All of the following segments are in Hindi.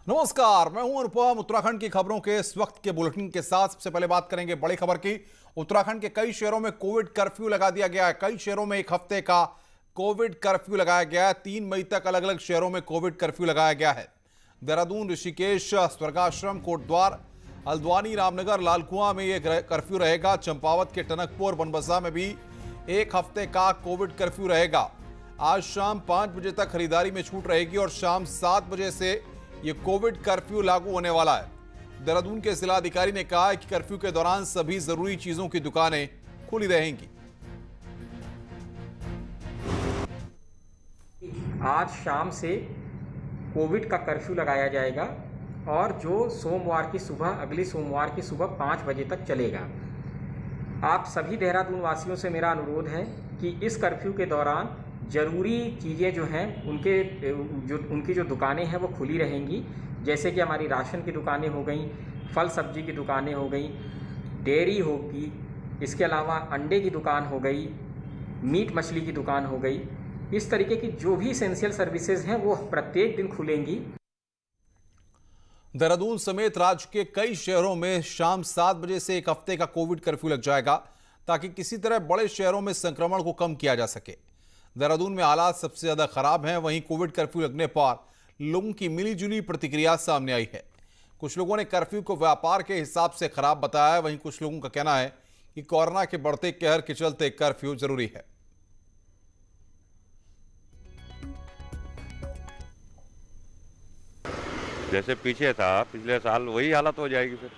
नमस्कार, मैं हूं अनुपम। उत्तराखंड की खबरों के इस वक्त के बुलेटिन के साथ सबसे पहले बात करेंगे बड़ी खबर की। उत्तराखंड के कई शहरों में कोविड कर्फ्यू लगा दिया गया है। कई शहरों में एक हफ्ते का कोविड कर्फ्यू लगाया गया है। 3 मई तक अलग अलग शहरों में कोविड कर्फ्यू लगाया गया है। देहरादून, ऋषिकेश, स्वर्गाश्रम, कोटद्वार, हल्द्वानी, रामनगर, लालकुआं में यह कर्फ्यू रहेगा। चंपावत के टनकपुर, बनबसा में भी एक हफ्ते का कोविड कर्फ्यू रहेगा। आज शाम 5 बजे तक खरीदारी में छूट रहेगी और शाम 7 बजे से ये कोविड कर्फ्यू लागू होने वाला है। देहरादून के जिलाधिकारी ने कहा है कि कर्फ्यू के दौरान सभी जरूरी चीजों की दुकानें खुली रहेंगी। आज शाम से कोविड का कर्फ्यू लगाया जाएगा और जो सोमवार की सुबह, अगली सोमवार की सुबह 5 बजे तक चलेगा। आप सभी देहरादून वासियों से मेरा अनुरोध है कि इस कर्फ्यू के दौरान ज़रूरी चीज़ें जो हैं उनकी जो दुकानें हैं वो खुली रहेंगी। जैसे कि हमारी राशन की दुकानें हो गई, फल सब्जी की दुकानें हो गई, डेयरी होगी, इसके अलावा अंडे की दुकान हो गई, मीट मछली की दुकान हो गई। इस तरीके की जो भी एसेंशियल सर्विसेज हैं वो प्रत्येक दिन खुलेंगी। देहरादून समेत राज्य के कई शहरों में शाम 7 बजे से एक हफ्ते का कोविड कर्फ्यू लग जाएगा ताकि किसी तरह बड़े शहरों में संक्रमण को कम किया जा सके। देहरादून में हालात सबसे ज्यादा खराब हैं। वहीं कोविड कर्फ्यू लगने पर लोगों की मिलीजुली प्रतिक्रिया सामने आई है। कुछ लोगों ने कर्फ्यू को व्यापार के हिसाब से खराब बताया है। वहीं कुछ लोगों का कहना है कि कोरोना के बढ़ते कहर के चलते कर्फ्यू जरूरी है। जैसे पीछे था पिछले साल वही हालत हो जाएगी। फिर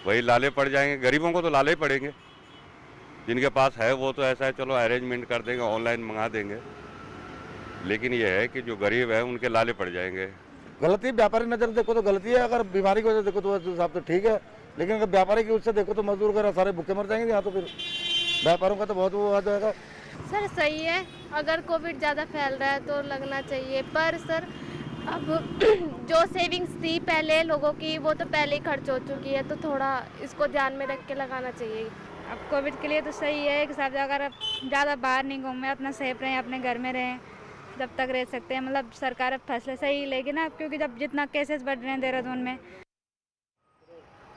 वही लाले पड़ जाएंगे। गरीबों को तो लाले ही पड़ेंगे। जिनके पास है वो तो ऐसा है चलो अरेंजमेंट कर देंगे, ऑनलाइन मंगा देंगे। लेकिन ये है कि जो गरीब है उनके लाले पड़ जाएंगे। गलती व्यापारी नजर देखो तो गलती है, अगर बीमारी की वजह से देखो तो हिसाब तो ठीक है, लेकिन अगर व्यापारी की उससे देखो तो मजदूर वगैरह सारे भूखे मर जाएंगे यहाँ। तो फिर व्यापारों का तो बहुत वो आ जाएगा। सर सही है, अगर कोविड ज़्यादा फैल रहा है तो लगना चाहिए, पर सर अब जो सेविंग्स थी पहले लोगों की वो तो पहले ही खर्च हो चुकी है, तो थोड़ा इसको ध्यान में रख के लगाना चाहिए। अब कोविड के लिए तो सही है कि सब अगर आप ज़्यादा बाहर नहीं घूमें, अपना सेफ रहें, अपने घर में रहें जब तक रह सकते हैं। मतलब सरकार अब फैसले सही लेगी ना, क्योंकि जब जितना केसेस बढ़ रहे हैं देहरादून में।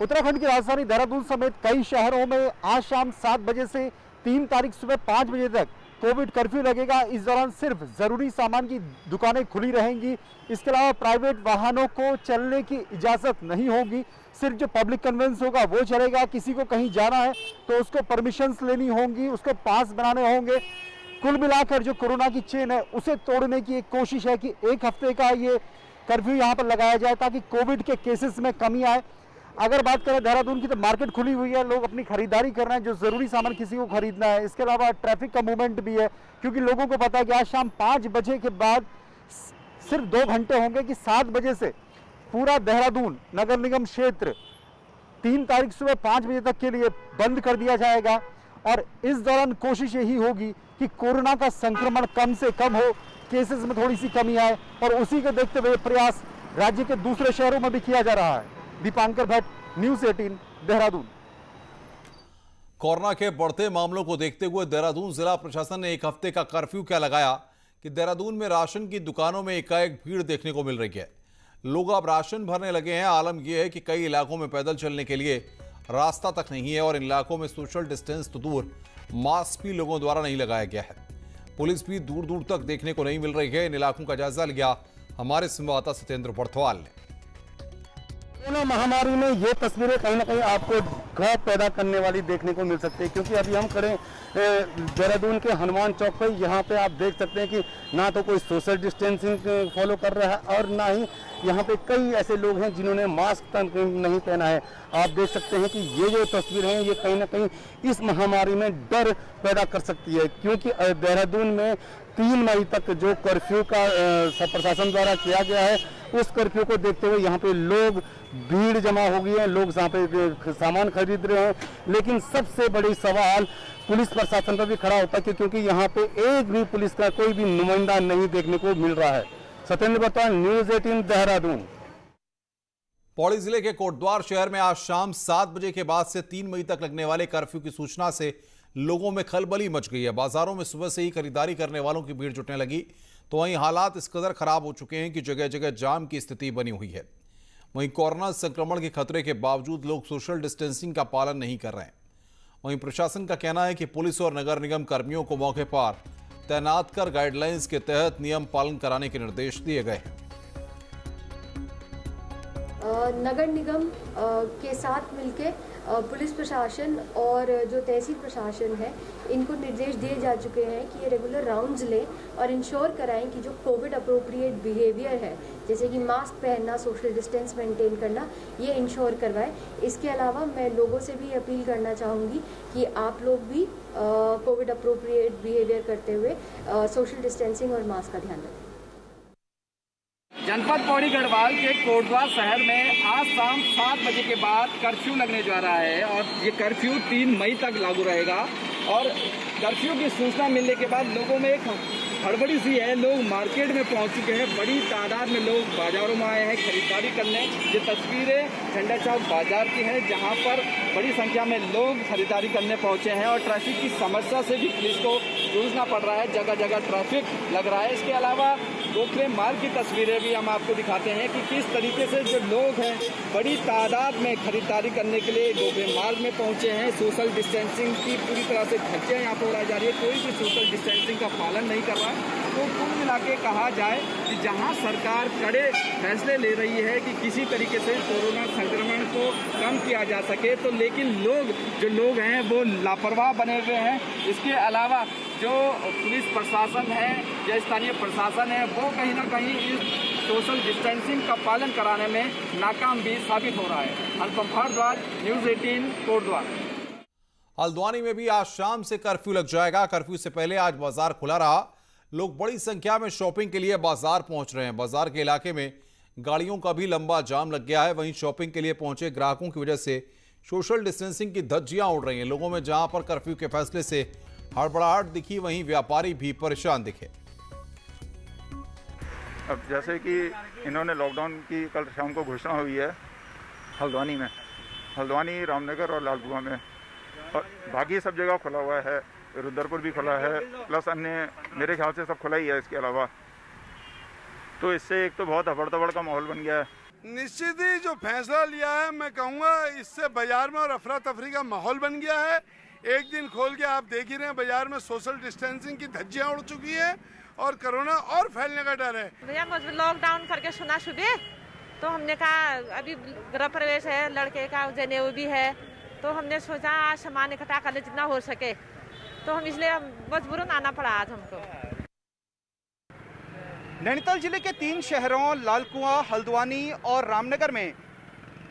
उत्तराखंड की राजधानी देहरादून समेत कई शहरों में आज शाम 7 बजे से 3 तारीख सुबह 5 बजे तक कोविड कर्फ्यू लगेगा। इस दौरान सिर्फ जरूरी सामान की दुकानें खुली रहेंगी। इसके अलावा प्राइवेट वाहनों को चलने की इजाजत नहीं होगी। सिर्फ जो पब्लिक कन्वेंस होगा वो चलेगा। किसी को कहीं जाना है तो उसको परमिशंस लेनी होंगी, उसको पास बनाने होंगे। कुल मिलाकर जो कोरोना की चेन है उसे तोड़ने की एक कोशिश है कि एक हफ्ते का ये कर्फ्यू यहाँ पर लगाया जाए ताकि कोविड के केसेस में कमी आए। अगर बात करें देहरादून की तो मार्केट खुली हुई है, लोग अपनी खरीदारी कर रहे हैं, जो जरूरी सामान किसी को खरीदना है। इसके अलावा ट्रैफिक का मूवमेंट भी है, क्योंकि लोगों को पता है कि आज शाम 5 बजे के बाद सिर्फ 2 घंटे होंगे कि 7 बजे से पूरा देहरादून नगर निगम क्षेत्र 3 तारीख सुबह 5 बजे तक के लिए बंद कर दिया जाएगा। और इस दौरान कोशिश यही होगी कि कोरोना का संक्रमण कम से कम हो, केसेस में थोड़ी सी कमी आए, और उसी को देखते हुए प्रयास राज्य के दूसरे शहरों में भी किया जा रहा है। दीपांकर भट्ट, न्यूज़ 18, देहरादून। कोरोना के बढ़ते मामलों को देखते हुए देहरादून जिला प्रशासन ने एक हफ्ते का कर्फ्यू क्या लगाया कि देहरादून में राशन की दुकानों में एकाएक भीड़ देखने को मिल रही है। लोग अब राशन भरने लगे हैं। आलम यह है कि कई इलाकों में पैदल चलने के लिए रास्ता तक नहीं है और इन इलाकों में सोशल डिस्टेंस तो दूर, मास्क भी लोगों द्वारा नहीं लगाया गया है। पुलिस भी दूर दूर तक देखने को नहीं मिल रही है। इन इलाकों का जायजा लिया हमारे संवाददाता सत्येंद्र बर्थवाल ने। कोरोना महामारी में ये तस्वीरें कहीं ना कहीं आपको खौफ पैदा करने वाली देखने को मिल सकती है, क्योंकि अभी हम खड़े देहरादून के हनुमान चौक पर। यहाँ पे आप देख सकते हैं कि ना तो कोई सोशल डिस्टेंसिंग फॉलो कर रहा है और ना ही यहाँ पे कई ऐसे लोग हैं जिन्होंने मास्क तक नहीं पहना है। आप देख सकते हैं कि ये जो तस्वीर है ये कहीं ना कहीं इस महामारी में डर पैदा कर सकती है, क्योंकि देहरादून में 3 मई तक जो कर्फ्यू का प्रशासन द्वारा किया गया है, उस कर्फ्यू को देखते हुए यहाँ पे लोग भीड़ जमा हो गई है, लोग यहाँ पे सामान खरीद रहे हैं। लेकिन सबसे बड़ी सवाल पुलिस प्रशासन पर भी खड़ा होता है, क्योंकि यहाँ पे एक भी पुलिस का कोई भी नुमाइंदा नहीं देखने को मिल रहा है। सत्येंद्र बर्थवाल, न्यूज़ 18, देहरादून। पौड़ी जिले के कोटद्वार शहर में आज शाम 7 बजे के बाद से 3 मई तक लगने वाले कर्फ्यू की सूचना से लोगों में खलबली मच गई है। बाजारों में सुबह से ही खरीदारी करने वालों की भीड़ जुटने लगी, तो वहीं हालात इस कदर खराब हो चुके हैं कि जगह जगह जाम की स्थिति बनी हुई है। वहीं कोरोना संक्रमण के खतरे के बावजूद लोग सोशल डिस्टेंसिंग का पालन नहीं कर रहे हैं। वहीं प्रशासन का कहना है कि पुलिस और नगर निगम कर्मियों को मौके पर तैनात कर गाइडलाइंस के तहत नियम पालन कराने के निर्देश दिए गए हैं। नगर निगम के साथ मिलके पुलिस प्रशासन और जो तहसील प्रशासन है इनको निर्देश दिए जा चुके हैं कि ये रेगुलर राउंड्स लें और इंश्योर कराएं कि जो कोविड अप्रोप्रिएट बिहेवियर है, जैसे कि मास्क पहनना, सोशल डिस्टेंस मेंटेन करना, ये इंश्योर करवाएं। इसके अलावा मैं लोगों से भी अपील करना चाहूँगी कि आप लोग भी कोविड अप्रोप्रिएट बिहेवियर करते हुए सोशल डिस्टेंसिंग और मास्क का ध्यान रखें। जनपद पौड़ी गढ़वाल के कोटद्वार शहर में आज शाम 7 बजे के बाद कर्फ्यू लगने जा रहा है और ये कर्फ्यू 3 मई तक लागू रहेगा। और कर्फ्यू की सूचना मिलने के बाद लोगों में एक हड़बड़ी सी है, लोग मार्केट में पहुंच चुके हैं, बड़ी तादाद में लोग बाजारों में आए हैं खरीदारी करने। ये तस्वीरें झंडा चौक बाजार की है जहां पर बड़ी संख्या में लोग खरीदारी करने पहुंचे हैं और ट्रैफिक की समस्या से भी पुलिस को जूझना पड़ रहा है, जगह जगह ट्रैफिक लग रहा है। इसके अलावा गोखले मार्ग की तस्वीरें भी हम आपको दिखाते हैं कि किस तरीके से जो लोग हैं बड़ी तादाद में खरीदारी करने के लिए गोखले मार्ग में पहुंचे हैं। सोशल डिस्टेंसिंग की पूरी तरह से धज्जियां यहाँ पर उड़ाई जा रही है, कोई भी सोशल डिस्टेंसिंग का पालन नहीं कर रहा है। तो कुल मिला के कहा जाए कि जहाँ सरकार कड़े फैसले ले रही है कि किसी तरीके से कोरोना संक्रमण को कम किया जा सके, तो लेकिन जो लोग हैं वो लापरवाह बने हुए हैं। इसके अलावा जो पुलिस प्रशासन है या स्थानीय प्रशासन है वो कहीं ना कहीं इस सोशल डिस्टेंसिंग का पालन कराने में नाकाम भी साबित हो रहा है। अनुपम भारद्वाज, न्यूज़ 18, कोटद्वार। हल्द्वानी में भी आज शाम से कर्फ्यू लग जाएगा। कर्फ्यू से पहले आज बाजार खुला रहा। लोग बड़ी संख्या में शॉपिंग के लिए बाजार पहुंच रहे हैं। बाजार के इलाके में गाड़ियों का भी लंबा जाम लग गया है। वहीं शॉपिंग के लिए पहुंचे ग्राहकों की वजह से सोशल डिस्टेंसिंग की धज्जियां उड़ रही हैं। लोगों में जहां पर कर्फ्यू के फैसले से हड़बड़ाहट दिखी, वहीं व्यापारी भी परेशान दिखे। अब जैसे कि इन्होंने लॉकडाउन की कल शाम को घोषणा हुई है हल्द्वानी में, हल्द्वानी, रामनगर और लालपुआ में, और बाकी सब जगह खुला हुआ है। रुद्रपुर भी खुला है, प्लस अन्य मेरे ख्याल से सब खुला ही है इसके अलावा। तो इससे एक तो बहुत हड़बड़ का माहौल बन गया है। निश्चित ही जो फैसला लिया है, मैं कहूँगा इससे बाजार में और अफरा तफरी का माहौल बन गया है। एक दिन खोल के आप देख ही रहे हैं बाजार में सोशल डिस्टेंसिंग की धज्जियां उड़ चुकी है और कोरोना और फैलने का डर है। भैया लॉकडाउन करके सुना शुदे, तो हमने कहा अभी गृह प्रवेश है लड़के का, जनेऊ भी है, तो हमने सोचा आज सामान इकट्ठा कर ले जितना हो सके, तो हम इसलिए मजबूरन आना पड़ा आज हमको। नैनीताल जिले के 3 शहरों लालकुआं, हल्द्वानी और रामनगर में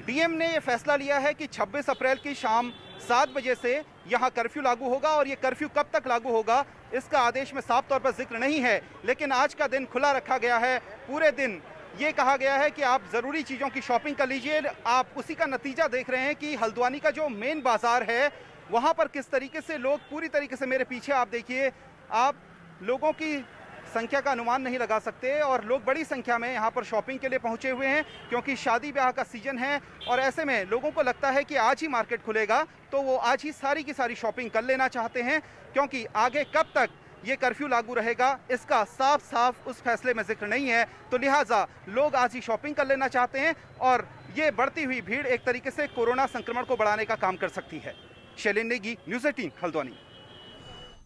डीएम ने यह फैसला लिया है कि 26 अप्रैल की शाम 7 बजे से यहां कर्फ्यू लागू होगा। और ये कर्फ्यू कब तक लागू होगा इसका आदेश में साफ तौर पर जिक्र नहीं है, लेकिन आज का दिन खुला रखा गया है। पूरे दिन ये कहा गया है कि आप ज़रूरी चीज़ों की शॉपिंग कर लीजिए। आप उसी का नतीजा देख रहे हैं कि हल्द्वानी का जो मेन बाजार है वहाँ पर किस तरीके से लोग पूरी तरीके से, मेरे पीछे आप देखिए, आप लोगों की संख्या का अनुमान नहीं लगा सकते और लोग बड़ी संख्या में यहाँ पर शॉपिंग के लिए पहुँचे हुए हैं क्योंकि शादी ब्याह का सीजन है। और ऐसे में लोगों को लगता है कि आज ही मार्केट खुलेगा तो वो आज ही सारी की सारी शॉपिंग कर लेना चाहते हैं, क्योंकि आगे कब तक ये कर्फ्यू लागू रहेगा इसका साफ साफ उस फैसले में जिक्र नहीं है। तो लिहाजा लोग आज ही शॉपिंग कर लेना चाहते हैं और ये बढ़ती हुई भीड़ एक तरीके से कोरोना संक्रमण को बढ़ाने का काम कर सकती है। शैलेंद्र नेगी, न्यूज़ 18, हल्द्वानी।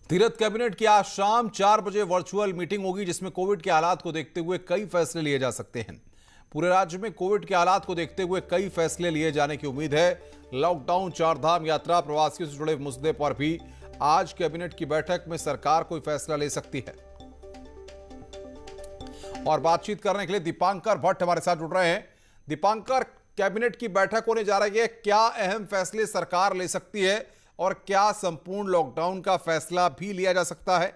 तीरथ कैबिनेट की आज शाम 4 बजे वर्चुअल मीटिंग होगी जिसमें कोविड के हालात को देखते हुए कई फैसले लिए जा सकते हैं। पूरे राज्य में कोविड के हालात को देखते हुए कई फैसले लिए जाने की उम्मीद है। लॉकडाउन, 4 धाम यात्रा, प्रवासियों से जुड़े मुद्दे पर भी आज कैबिनेट की बैठक में सरकार कोई फैसला ले सकती है। और बातचीत करने के लिए दीपांकर भट्ट हमारे साथ जुड़ रहे हैं। दीपांकर, कैबिनेट की बैठक होने जा रही है, क्या अहम फैसले सरकार ले सकती है और क्या संपूर्ण लॉकडाउन का फैसला भी लिया जा सकता है?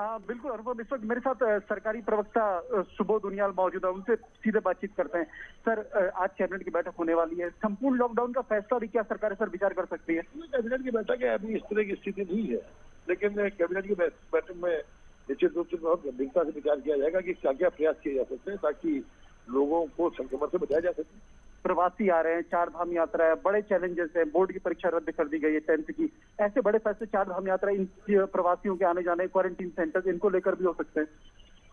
बिल्कुल अनुभव, इस वक्त मेरे साथ सरकारी प्रवक्ता सुबोध उनियाल मौजूद है, उनसे सीधे बातचीत करते हैं। सर, आज कैबिनेट की बैठक होने वाली है, संपूर्ण लॉकडाउन का फैसला भी क्या सरकार सर विचार कर सकती है? कैबिनेट की बैठक है, अभी इस तरह की स्थिति नहीं है, लेकिन कैबिनेट की बैठक में निश्चित रूप से बहुत गंभीरता से विचार किया जाएगा कि क्या क्या प्रयास किए जा सकते हैं ताकि लोगों को संक्रमण से बचाया जा सके। प्रवासी आ रहे हैं, 4 धाम यात्रा है, बड़े चैलेंजेस है, बोर्ड की परीक्षा रद्द कर दी गई है 10th की, ऐसे बड़े फैसले 4 धाम यात्रा, इन प्रवासियों के आने जाने, क्वारंटीन सेंटर, इनको लेकर भी हो सकते हैं।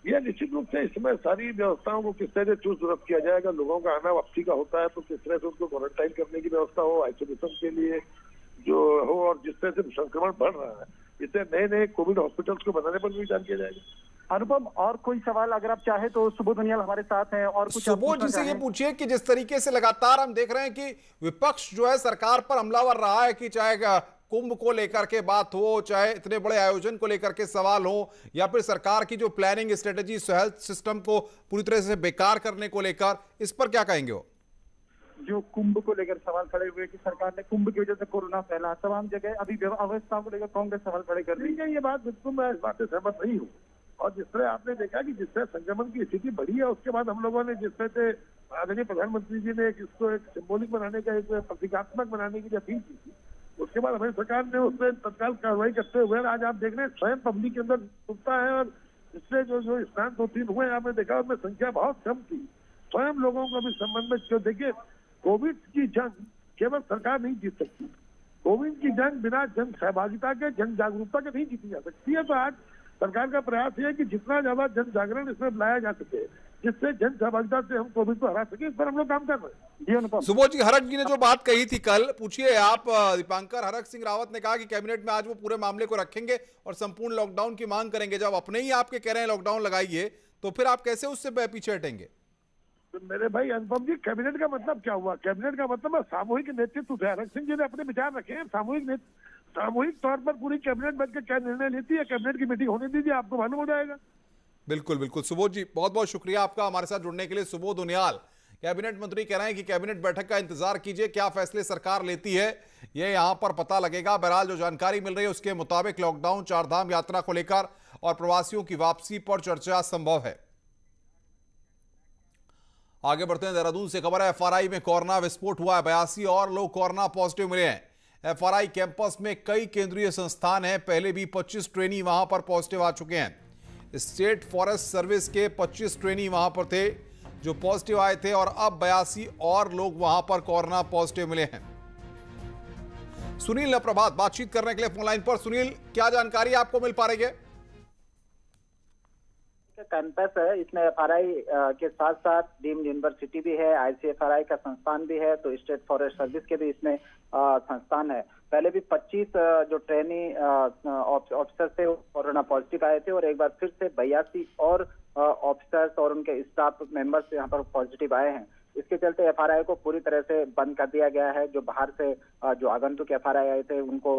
यह निश्चित रूप से इसमें सारी व्यवस्थाओं को किस तरह से चुस्त दुरुस्त किया जाएगा। लोगों का आना वापसी का होता है तो किस तरह से उनको क्वारंटाइन करने की व्यवस्था हो, आइसोलेशन के लिए जो हो, और जिस तरह से संक्रमण बढ़ रहा है इससे नए नए कोविड हॉस्पिटल्स को बनाने पर भी विचार किया जाएगा। अनुपम, और कोई सवाल अगर आप चाहे तो सुबोध उनियाल हमारे साथ हैं और कुछ सुबोध जी से ये पूछिए कि जिस तरीके से लगातार हम देख रहे हैं कि विपक्ष जो है सरकार पर हमलावर रहा है, कि चाहे कुंभ को लेकर के बात हो, चाहे इतने बड़े आयोजन को लेकर के सवाल हो, या फिर सरकार की जो प्लानिंग स्ट्रेटेजी हेल्थ सिस्टम को पूरी तरह से बेकार करने को लेकर, इस पर क्या कहेंगे वो? जो कुंभ को लेकर सवाल खड़े हुए कि सरकार ने कुंभ की वजह से कोरोना फैला, तमाम जगह अभी अव्यवस्था को लेकर कांग्रेस सवाल खड़े कर रही है। ये बात बिल्कुल मैं इस बात से सहमत नहीं हूँ। और जिस तरह आपने देखा कि जिस तरह संक्रमण की स्थिति बढ़ी है, उसके बाद हम लोगों ने जिस तरह से आदरणीय प्रधानमंत्री जी ने इसको एक सिंबॉलिक बनाने का, एक प्रतीकात्मक बनाने की अपील की थी, उसके बाद हमारी सरकार ने उस पर तत्काल कार्रवाई करते हुए आज आप देख रहे हैं स्वयं पब्लिक के अंदर उत्सुकता है। और इससे जो स्नान 2-3 हुए आपने देखा उनमें संख्या बहुत कम थी। स्वयं लोगों को भी संबंध में क्यों, देखिए कोविड की जंग केवल सरकार नहीं जीत सकती। कोविड की जंग बिना जन सहभागिता के, जन जागरूकता के नहीं जीती जा सकती है। तो आज सरकार का प्रयास है कि जितना ज्यादा जन जागरण इसमें लाया जा सके, जिससे जन सहभागिता से हम कोविड को हरा सके, इस पर हम लोग काम कर रहे हैं। सुबोध जी, हरक जी ने जो बात कही थी कल, पूछिए आप। दीपांकर हरक सिंह रावत ने कहा कि कैबिनेट में आज वो पूरे मामले को रखेंगे और संपूर्ण लॉकडाउन की मांग करेंगे। जब अपने ही आपके कह रहे हैं लॉकडाउन लगाइए, तो फिर आप कैसे उससे पीछे हटेंगे? तो मेरे भाई अनुपम जी, कैबिनेट का मतलब क्या हुआ? कैबिनेट का मतलब सामूहिक नेतृत्व है। हरक सिंह जी ने अपने विचार रखे हैं। सामूहिक तौर पर पूरी कैबिनेट बैठकर क्या निर्णय लेती है, कैबिनेट की मीटिंग होने दीजिए, आपको मालूम हो जाएगा। बिल्कुल बिल्कुल सुबोध जी, बहुत बहुत शुक्रिया आपका हमारे साथ जुड़ने के लिए। सुबोध उनियाल कैबिनेट मंत्री कह रहे हैं कि कैबिनेट बैठक का इंतजार कीजिए, क्या फैसले सरकार लेती है ये यहां पर पता लगेगा। बहरहाल जो जानकारी मिल रही है उसके मुताबिक लॉकडाउन, चारधाम यात्रा को लेकर और प्रवासियों की वापसी पर चर्चा संभव है। आगे बढ़ते हैं, देहरादून से खबर है। एफआरआई में कोरोना विस्फोट हुआ है। 82 और लोग कोरोना पॉजिटिव मिले हैं। एफआरआई कैंपस में कई केंद्रीय संस्थान हैं। पहले भी 25 ट्रेनी वहां पर पॉजिटिव आ चुके हैं। स्टेट फॉरेस्ट सर्विस के 25 ट्रेनी वहां पर थे जो पॉजिटिव आए थे, और अब 82 और लोग वहां पर कोरोना पॉजिटिव मिले हैं। सुनील प्रभात बातचीत करने के लिए फोन लाइन पर। सुनील, क्या जानकारी आपको मिल पा रही है? कैंपस है, इसमें एफआरआई के साथ साथ डीम्ड यूनिवर्सिटी भी है, आईसीएफआरआई का संस्थान भी है, तो स्टेट फॉरेस्ट सर्विस के भी इसमें संस्थान है। पहले भी 25 जो ट्रेनी ऑफिसर थे कोरोना पॉजिटिव आए थे, और एक बार फिर से 82 और ऑफिसर्स और उनके स्टाफ मेंबर्स यहाँ पर पॉजिटिव आए हैं। इसके चलते एफआरआई को पूरी तरह से बंद कर दिया गया है। जो बाहर से जो आगंतुक एफआरआई आए थे उनको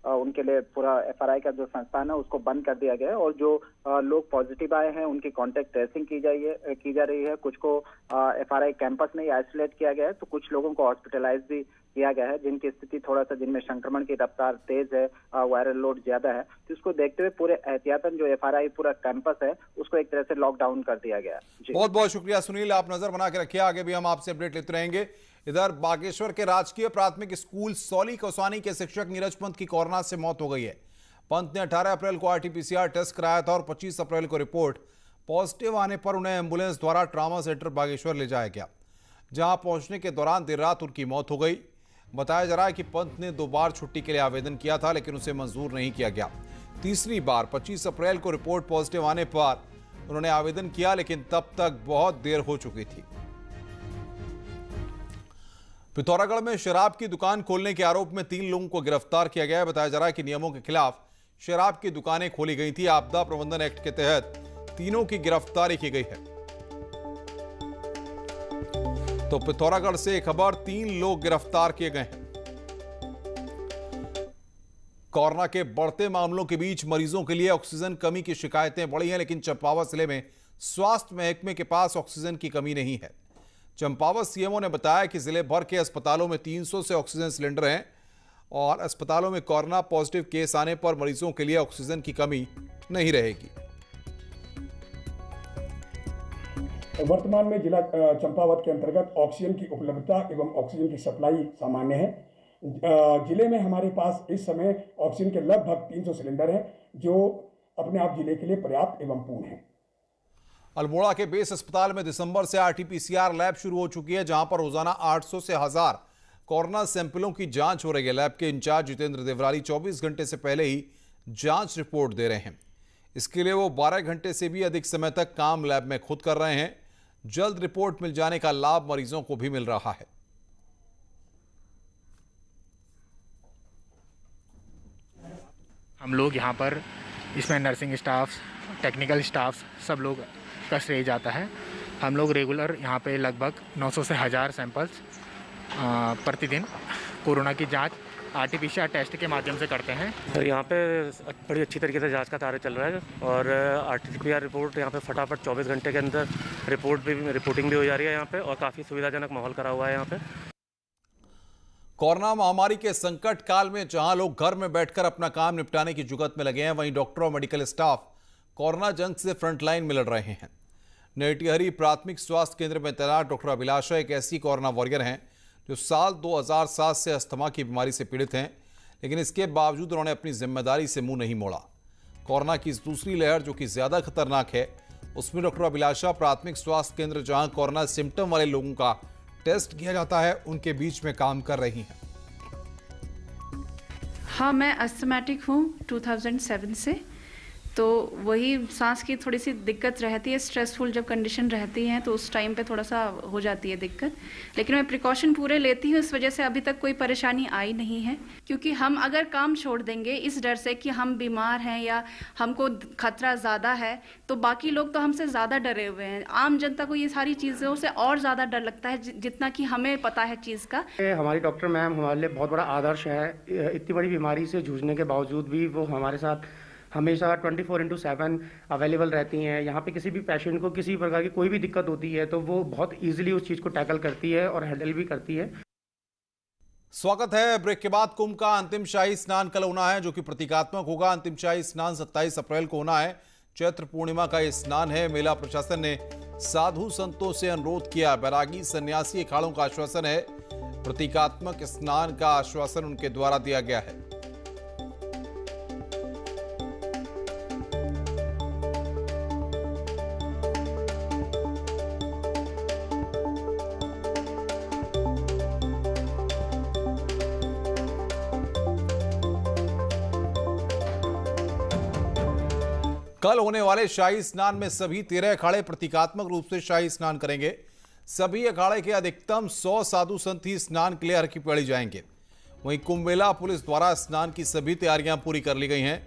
उनके लिए पूरा एफआरआई का जो संस्थान है उसको बंद कर दिया गया है, और जो लोग पॉजिटिव आए हैं उनकी कांटेक्ट ट्रेसिंग की जा रही है। कुछ को एफआरआई कैंपस में ही आइसोलेट किया गया है, तो कुछ लोगों को हॉस्पिटलाइज भी किया गया है जिनकी स्थिति थोड़ा सा, जिनमें संक्रमण की रफ्तार तेज है, वायरल लोड ज्यादा है। तो इसको देखते हुए पूरे एहतियातन जो एफआरआई पूरा कैंपस है उसको एक तरह से लॉकडाउन कर दिया गया है। बहुत बहुत शुक्रिया सुनील, आप नजर बना के रखिए, आगे भी हम आपसे अपडेट लेते रहेंगे। इधर बागेश्वर के राजकीय प्राथमिक स्कूल सौली कोसानी के शिक्षक नीरज पंत की कोरोना से मौत हो गई है। पंत ने 18 अप्रैल को आरटीपीसीआर टेस्ट कराया था और 25 अप्रैल को रिपोर्ट पॉजिटिव आने पर उन्हें एम्बुलेंस द्वारा ट्रॉमा सेंटर बागेश्वर ले जाया गया, जहां पहुंचने के दौरान देर रात उनकी मौत हो गई। बताया जा रहा है कि पंत ने 2 बार छुट्टी के लिए आवेदन किया था, लेकिन उसे मंजूर नहीं किया गया। तीसरी बार 25 अप्रैल को रिपोर्ट पॉजिटिव आने पर उन्होंने आवेदन किया, लेकिन तब तक बहुत देर हो चुकी थी। पिथौरागढ़ में शराब की दुकान खोलने के आरोप में 3 लोगों को गिरफ्तार किया गया है। बताया जा रहा है कि नियमों के खिलाफ शराब की दुकानें खोली गई थी। आपदा प्रबंधन एक्ट के तहत तीनों की गिरफ्तारी की गई है। तो पिथौरागढ़ से खबर, 3 लोग गिरफ्तार किए गए हैं। कोरोना के बढ़ते मामलों के बीच मरीजों के लिए ऑक्सीजन कमी की शिकायतें बढ़ी हैं, लेकिन चंपावत जिले में स्वास्थ्य महकमे के पास ऑक्सीजन की कमी नहीं है। चंपावत सीएमओ ने बताया कि जिले भर के अस्पतालों में 300 से ऑक्सीजन सिलेंडर हैं, और अस्पतालों में कोरोना पॉजिटिव केस आने पर मरीजों के लिए ऑक्सीजन की कमी नहीं रहेगी। वर्तमान में जिला चंपावत के अंतर्गत ऑक्सीजन की उपलब्धता एवं ऑक्सीजन की सप्लाई सामान्य है। जिले में हमारे पास इस समय ऑक्सीजन के लगभग 300 सिलेंडर हैं, जो अपने आप जिले के लिए पर्याप्त एवं पूर्ण है। अल्मोड़ा के बेस अस्पताल में दिसंबर से आरटीपीसीआर लैब शुरू हो चुकी है, जहां पर रोजाना 800 से 1000 कोरोना सैंपलों की जांच हो रही है। लैब के इंचार्ज जितेंद्र देवराली 24 घंटे से पहले ही जांच रिपोर्ट दे रहे हैं। इसके लिए वो 12 घंटे से भी अधिक समय तक काम लैब में खुद कर रहे हैं। जल्द रिपोर्ट मिल जाने का लाभ मरीजों को भी मिल रहा है। हम लोग यहाँ पर इसमें नर्सिंग स्टाफ, टेक्निकल स्टाफ सब लोग का श्रेय जाता है। हम लोग रेगुलर यहाँ पे लगभग 900 से 1000 सैंपल्स प्रतिदिन कोरोना की जांच आरटीपीसीआर टेस्ट के माध्यम से करते हैं। सर यहाँ पे बड़ी अच्छी तरीके से जांच का कार्य चल रहा है और आरटीपीसीआर रिपोर्ट यहाँ पे फटाफट 24 घंटे के अंदर रिपोर्टिंग भी हो जा रही है यहाँ पे और काफ़ी सुविधाजनक माहौल करा हुआ है यहाँ पे। कोरोना महामारी के संकट काल में जहां लोग घर में बैठकर अपना काम निपटाने की जुगत में लगे हैं, वहीं डॉक्टर और मेडिकल स्टाफ कोरोना जंग से फ्रंटलाइन में लड़ रहे हैं। नेटिहरी प्राथमिक स्वास्थ्य केंद्र में तैनात डॉक्टर अभिलाषा एक ऐसी कोरोना वॉरियर हैं जो साल 2007 से अस्थमा की बीमारी से पीड़ित हैं, लेकिन इसके बावजूद उन्होंने अपनी जिम्मेदारी से मुंह नहीं मोड़ा। कोरोना की इस दूसरी लहर जो कि ज्यादा खतरनाक है, उसमें डॉक्टर अभिलाषा प्राथमिक स्वास्थ्य केंद्र जहां कोरोना सिम्टम वाले लोगों का टेस्ट किया जाता है, उनके बीच में काम कर रही हैं। हाँ, मैं अस्थमैटिक हूँ 2007 से, तो वही सांस की थोड़ी सी दिक्कत रहती है। स्ट्रेसफुल जब कंडीशन रहती है तो उस टाइम पे थोड़ा सा हो जाती है दिक्कत, लेकिन मैं प्रिकॉशन पूरे लेती हूँ। इस वजह से अभी तक कोई परेशानी आई नहीं है, क्योंकि हम अगर काम छोड़ देंगे इस डर से कि हम बीमार हैं या हमको खतरा ज़्यादा है, तो बाकी लोग तो हमसे ज़्यादा डरे हुए हैं। आम जनता को ये सारी चीज़ों से और ज़्यादा डर लगता है जितना कि हमें पता है चीज़ का। हमारी डॉक्टर मैम हमारे लिए बहुत बड़ा आदर्श है। इतनी बड़ी बीमारी से जूझने के बावजूद भी वो हमारे साथ हमेशा 24/7 अवेलेबल रहती हैं। यहाँ पे किसी भी पेशेंट को किसी प्रकार की कोई भी दिक्कत होती है तो वो बहुत इजीली उस चीज़ को टैकल करती है और हैंडल भी करती है। स्वागत है। ब्रेक के बाद कुंभ का अंतिम शाही स्नान कल होना है, जो कि प्रतीकात्मक होगा। अंतिम शाही स्नान 27 अप्रैल को होना है। चैत्र पूर्णिमा का यह स्नान है। मेला प्रशासन ने साधु संतों से अनुरोध किया। बैरागी सन्यासी अखाड़ों का आश्वासन है। प्रतीकात्मक स्नान का आश्वासन उनके द्वारा दिया गया है। कल होने वाले शाही स्नान में सभी 13 अखाड़े प्रतीकात्मक रूप से शाही स्नान करेंगे। सभी अखाड़े के अधिकतम 100 साधु संत ही स्नान के लिए हर की पैड़ी जाएंगे। वहीं कुंभ मेला पुलिस द्वारा स्नान की सभी तैयारियां पूरी कर ली गई हैं।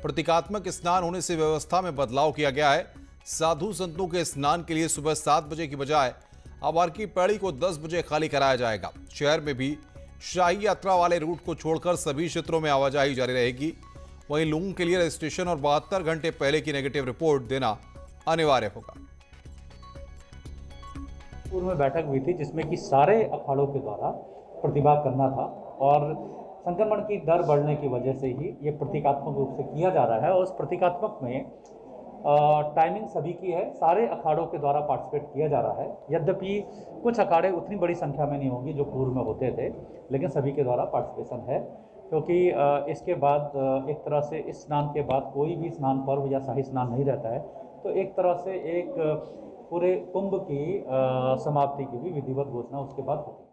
प्रतीकात्मक स्नान होने से व्यवस्था में बदलाव किया गया है। साधु संतों के स्नान के लिए सुबह 7 बजे की बजाय अब हर की पैड़ी को 10 बजे खाली कराया जाएगा। शहर में भी शाही यात्रा वाले रूट को छोड़कर सभी क्षेत्रों में आवाजाही जारी रहेगी। वहीं लोगों के लिए रजिस्ट्रेशन और 72 घंटे पहले की नेगेटिव रिपोर्ट देना अनिवार्य होगा। पूर्व में बैठक हुई थी जिसमें कि सारे अखाड़ों के द्वारा प्रतिभाग करना था और संक्रमण की दर बढ़ने की वजह से ही ये प्रतीकात्मक रूप से किया जा रहा है। और उस प्रतीकात्मक में टाइमिंग सभी की है। सारे अखाड़ों के द्वारा पार्टिसिपेट किया जा रहा है। यद्यपि कुछ अखाड़े उतनी बड़ी संख्या में नहीं होंगी जो पूर्व में होते थे, लेकिन सभी के द्वारा पार्टिसिपेशन है, क्योंकि इसके बाद एक तरह से इस स्नान के बाद कोई भी स्नान पर्व या शाही स्नान नहीं रहता है, तो एक तरह से एक पूरे कुंभ की समाप्ति की भी विधिवत घोषणा उसके बाद होगी।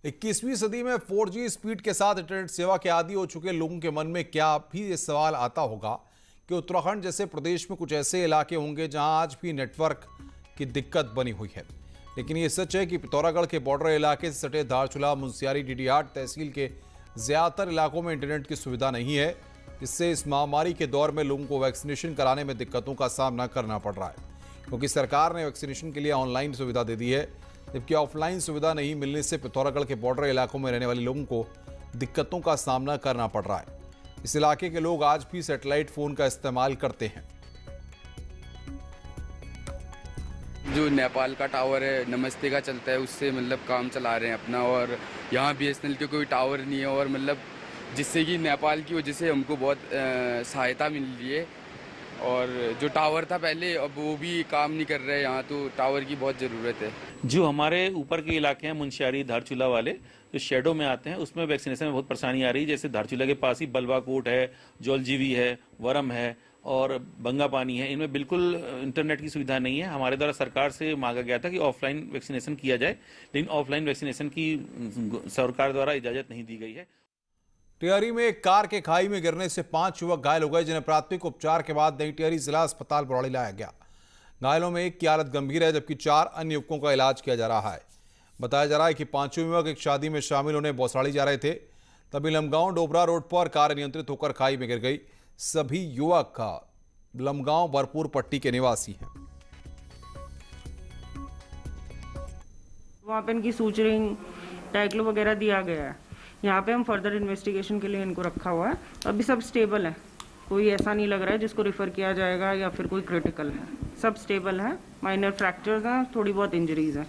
21वीं सदी में 4G स्पीड के साथ इंटरनेट सेवा के आदी हो चुके लोगों के मन में क्या भी ये सवाल आता होगा कि उत्तराखंड जैसे प्रदेश में कुछ ऐसे इलाके होंगे जहां आज भी नेटवर्क की दिक्कत बनी हुई है। लेकिन ये सच है कि पिथौरागढ़ के बॉर्डर इलाके से सटे धारचूला, मुनस्यारी, डीडीहाट तहसील के ज्यादातर इलाकों में इंटरनेट की सुविधा नहीं है। इससे इस महामारी के दौर में लोगों को वैक्सीनेशन कराने में दिक्कतों का सामना करना पड़ रहा है, क्योंकि सरकार ने वैक्सीनेशन के लिए ऑनलाइन सुविधा दे दी है, जबकि ऑफलाइन सुविधा नहीं मिलने से पिथौरागढ़ के बॉर्डर इलाकों में रहने वाले लोगों को दिक्कतों का सामना करना पड़ रहा है। इस इलाके के लोग आज भी सैटेलाइट फोन का इस्तेमाल करते हैं। जो नेपाल का टावर है, नमस्ते का चलता है, उससे मतलब काम चला रहे हैं अपना। और यहाँ BSNL के कोई टावर नहीं है, और मतलब जिससे कि नेपाल की वजह से हमको बहुत सहायता मिल रही है। और जो टावर था पहले, अब वो भी काम नहीं कर रहे हैं यहाँ, तो टावर की बहुत ज़रूरत है। जो हमारे ऊपर के इलाके हैं, मुनस्यारी, धारचूला वाले जो शेडो में आते हैं, उसमें वैक्सीनेशन में बहुत परेशानी आ रही है। जैसे धारचूला के पास ही बलवाकोट है, जौलजीवी है, वरम है और बंगा पानी है। इनमें बिल्कुल इंटरनेट की सुविधा नहीं है। हमारे द्वारा सरकार से मांगा गया था कि ऑफलाइन वैक्सीनेशन किया जाए, लेकिन ऑफलाइन वैक्सीनेशन की सरकार द्वारा इजाज़त नहीं दी गई है। टिहरी में एक कार के खाई में गिरने से 5 युवक घायल हो गए, जिन्हें प्राथमिक उपचार के बाद नई टिहरी जिला अस्पताल बरौली लाया गया। घायलों में एक की हालत गंभीर है, जबकि 4 अन्य युवकों का इलाज किया जा रहा है। बताया जा रहा है कि 5 युवक एक शादी में शामिल होने बौसाड़ी जा रहे थे, तभी लमगांव डोबरा रोड पर कार नियंत्रित होकर खाई में गिर गई। सभी युवक लमगांव भरपूर पट्टी के निवासी हैं। वहाँ पे इनकी सूचरिंग टैगलो वगैरह दिया गया है। यहाँ पे हम फर्दर इन्वेस्टिगेशन के लिए इनको रखा हुआ है। अभी सब स्टेबल है, कोई ऐसा नहीं लग रहा है जिसको रिफ़र किया जाएगा या फिर कोई क्रिटिकल है। सब स्टेबल है, माइनर फ्रैक्चर्स हैं, थोड़ी बहुत इंजरीज हैं।